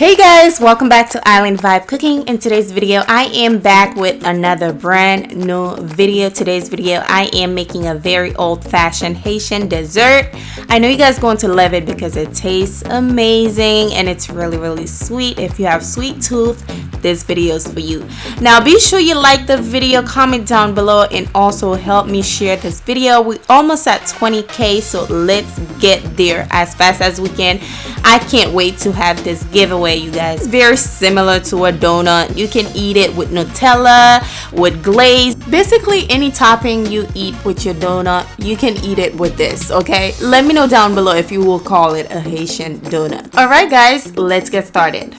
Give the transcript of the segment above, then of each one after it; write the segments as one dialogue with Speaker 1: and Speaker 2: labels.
Speaker 1: Hey guys, welcome back to Island Vibe Cooking. In today's video, I am back with another brand new video. Today's video, I am making a very old-fashioned Haitian dessert. I know you guys are going to love it because it tastes amazing and it's really sweet. If you have sweet tooth, this video is for you. Now be sure you like the video, comment down below, and also help me share this video. We're almost at 20k, so let's get there as fast as we can. I can't wait to have this giveaway, you guys. Very similar to a donut. You can eat it with Nutella, with glaze, basically any topping you eat with your donut, you can eat it with this. Okay, let me know down below if you will call it a Haitian donut. All right guys, let's get started.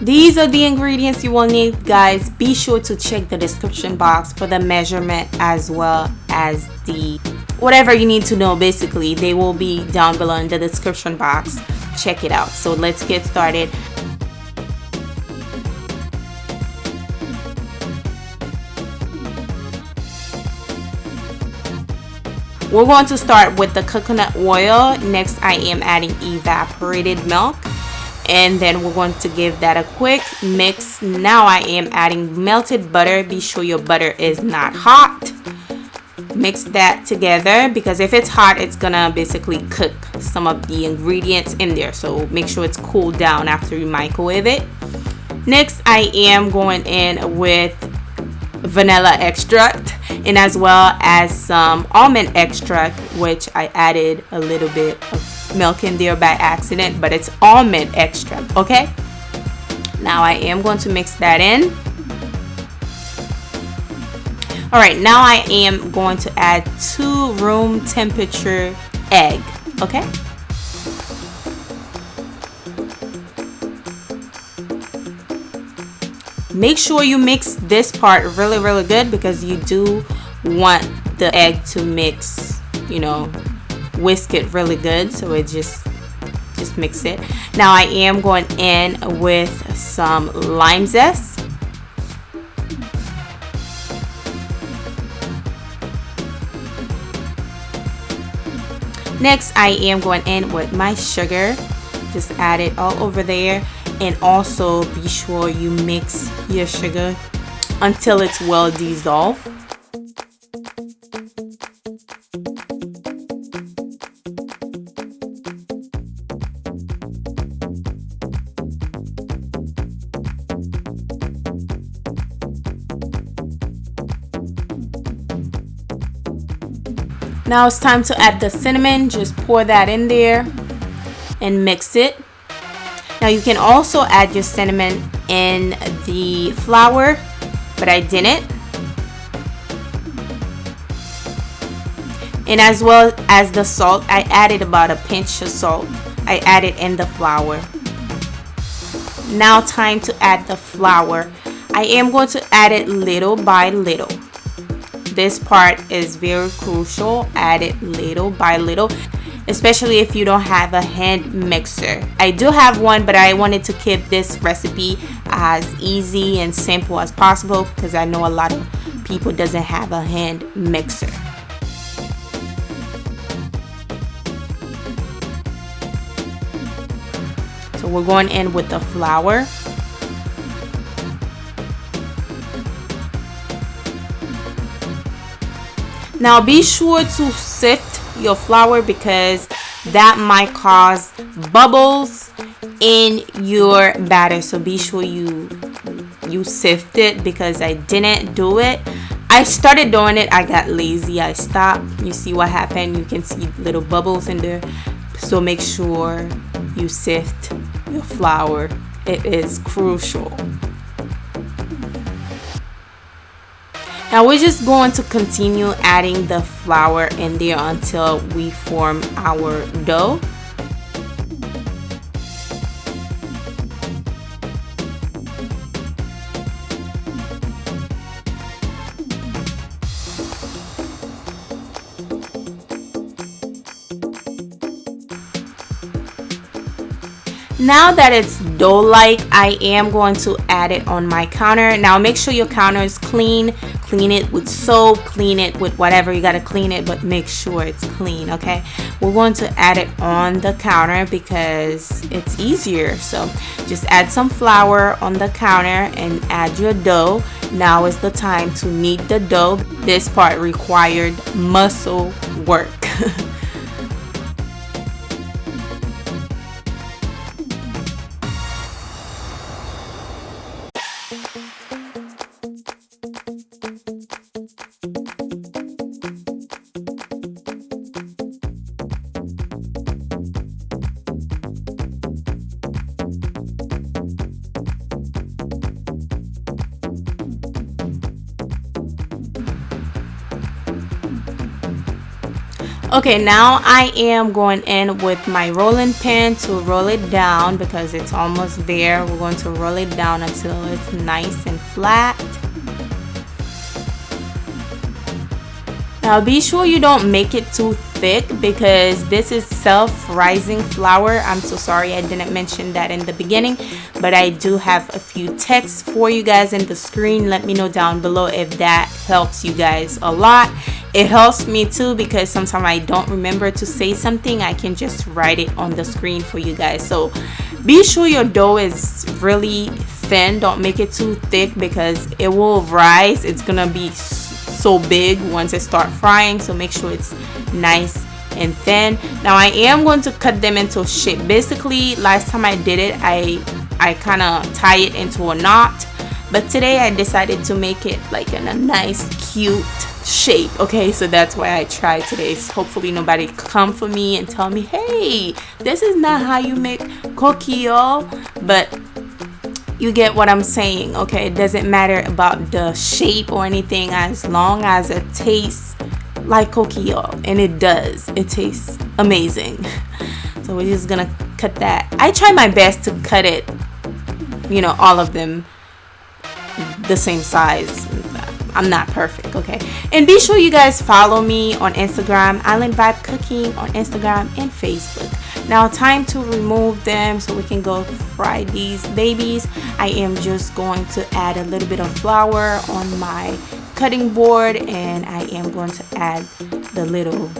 Speaker 1: These are the ingredients you will need, guys. Be sure to check the description box for the measurement as well as the whatever you need to know. Basically, they will be down below in the description box. Check it out. So let's get started. We're going to start with the coconut oil. Next, I am adding evaporated milk. And then we're going to give that a quick mix. Now I am adding melted butter. Be sure your butter is not hot. Mix that together because if it's hot, it's gonna basically cook some of the ingredients in there. So make sure it's cooled down after you microwave it. Next, I am going in with vanilla extract and as well as some almond extract, which I added a little bit of milk in there by accident, but it's almond extract. Okay, now I am going to mix that in. All right, now I am going to add 2 room temperature egg. Okay, make sure you mix this part really good because you do want the egg to mix, you know, whisk it really good. So it just mix it. Now I am going in with some lime zest. Next, I am going in with my sugar. Just add it all over there, and also be sure you mix your sugar until it's well dissolved. Now it's time to add the cinnamon. Just pour that in there and mix it. Now you can also add your cinnamon in the flour, but I didn't. And as well as the salt, I added about a pinch of salt. I added in the flour. Now time to add the flour. I am going to add it little by little. This part is very crucial. Add it little by little, especially if you don't have a hand mixer. I do have one, but I wanted to keep this recipe as easy and simple as possible because I know a lot of people doesn't have a hand mixer. So we're going in with the flour. Now be sure to sift your flour because that might cause bubbles in your batter. So be sure you sift it because I didn't do it. I started doing it, I got lazy, I stopped. You see what happened? You can see little bubbles in there. So make sure you sift your flour. It is crucial. Now we're just going to continue adding the flour in there until we form our dough. Now that it's dough-like, I am going to add it on my counter. Now make sure your counter is clean clean it with soap, clean it with whatever you got to clean it, but make sure it's clean. Okay, we're going to add it on the counter because it's easier. So just add some flour on the counter and add your dough. Now is the time to knead the dough. This part required muscle work. Okay, now I am going in with my rolling pin to roll it down because it's almost there. We're going to roll it down until it's nice and flat. Now be sure you don't make it too thick because this is self-rising flour. I'm so sorry I didn't mention that in the beginning, but I do have a few texts for you guys in the screen. Let me know down below if that helps you guys a lot. It helps me too because sometimes I don't remember to say something. I can just write it on the screen for you guys. So be sure your dough is really thin. Don't make it too thick because it will rise. It's gonna be so big once it start frying, so make sure it's nice and thin. Now I am going to cut them into shape. Basically last time I did it, I kind of tie it into a knot, but today I decided to make it like in a nice cute shape. Okay, so that's why I tried today. So hopefully nobody come for me and tell me, hey, this is not how you make coquillole, but you get what I'm saying. Okay, it doesn't matter about the shape or anything as long as it tastes like coquillole, and it does. It tastes amazing. So we're just gonna cut that. I try my best to cut it, you know, all of them the same size. I'm not perfect, okay? And be sure you guys follow me on Instagram, Island Vibe Cooking on Instagram and Facebook. Now time to remove them so we can go fry these babies. I am just going to add a little bit of flour on my cutting board, and I am going to add the little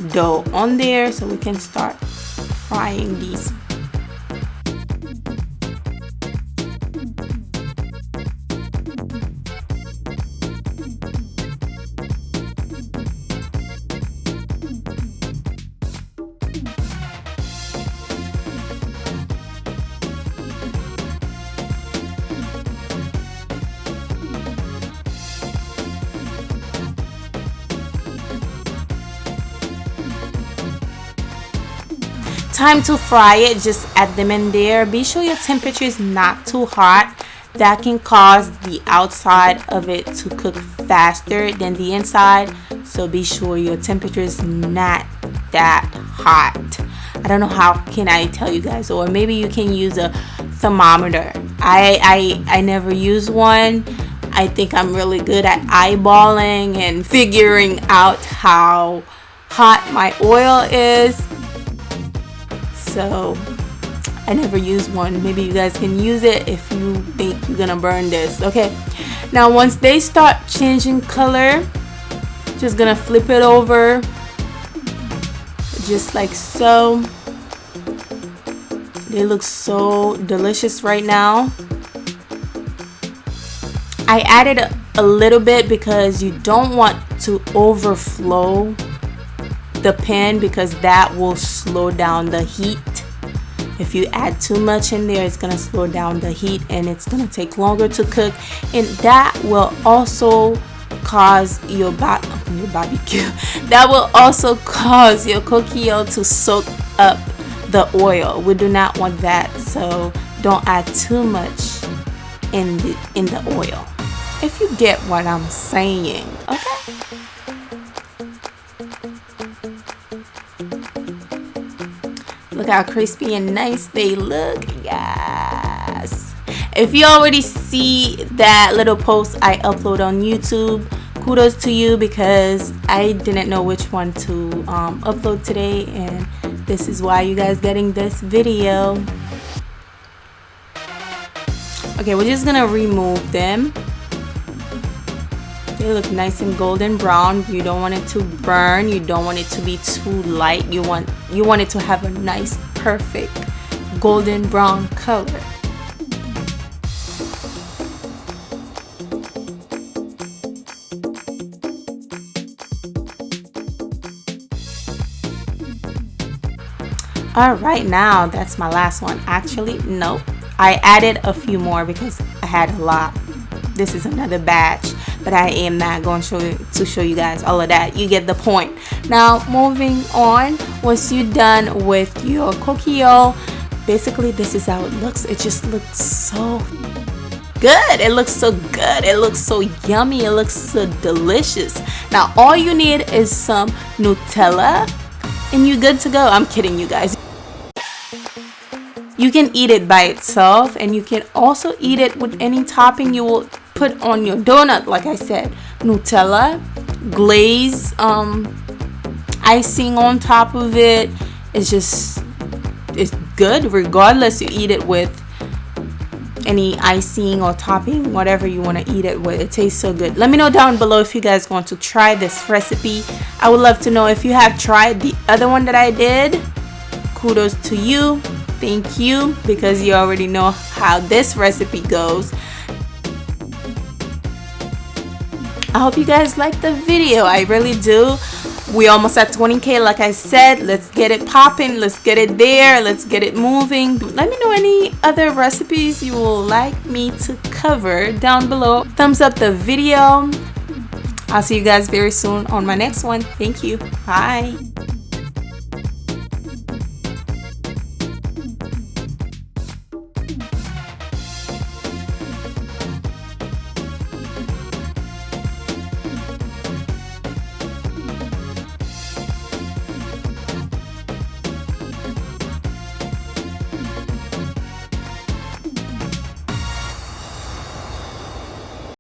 Speaker 1: dough on there so we can start frying these. Time to fry it. Just add them in there. Be sure your temperature is not too hot. That can cause the outside of it to cook faster than the inside, so be sure your temperature is not that hot. I don't know how can I tell you guys, or maybe you can use a thermometer. I never use one. I think I'm really good at eyeballing and figuring out how hot my oil is. So I never use one. Maybe you guys can use it if you think you're gonna burn this. Okay, now once they start changing color, just gonna flip it over just like so. They look so delicious right now. I added a little bit because you don't want to overflow the pan because that will slow down the heat. If you add too much in there, it's gonna slow down the heat and it's gonna take longer to cook, and that will also cause your barbecue. That will also cause your coquillole to soak up the oil. We do not want that, so don't add too much in the oil. If you get what I'm saying, okay? Look how crispy and nice they look. Yes. If you already see that little post I upload on YouTube, kudos to you, because I didn't know which one to upload today, and this is why you guys getting this video. Okay, we're just gonna remove them. They look nice and golden brown. You don't want it to burn. You don't want it to be too light. You want it to have a nice, perfect golden brown color. All right, now that's my last one. Actually, nope. I added a few more because I had a lot. This is another batch, but I am not going to show you guys all of that. You get the point. Now, moving on, once you're done with your coquillole, basically this is how it looks. It just looks so good. It looks so good. It looks so yummy. It looks so delicious. Now, all you need is some Nutella and you're good to go. I'm kidding you guys. You can eat it by itself, and you can also eat it with any topping you will put on your donut. Like I said, Nutella, glaze, icing on top of it. It's good regardless. You eat it with any icing or topping, whatever you want to eat it with. It tastes so good. Let me know down below if you guys want to try this recipe. I would love to know if you have tried the other one that I did. Kudos to you. Thank you, because you already know how this recipe goes. I hope you guys liked the video. I really do. We almost at 20K, like I said. Let's get it popping. Let's get it there. Let's get it moving. Let me know any other recipes you will like me to cover down below. Thumbs up the video. I'll see you guys very soon on my next one. Thank you. Bye.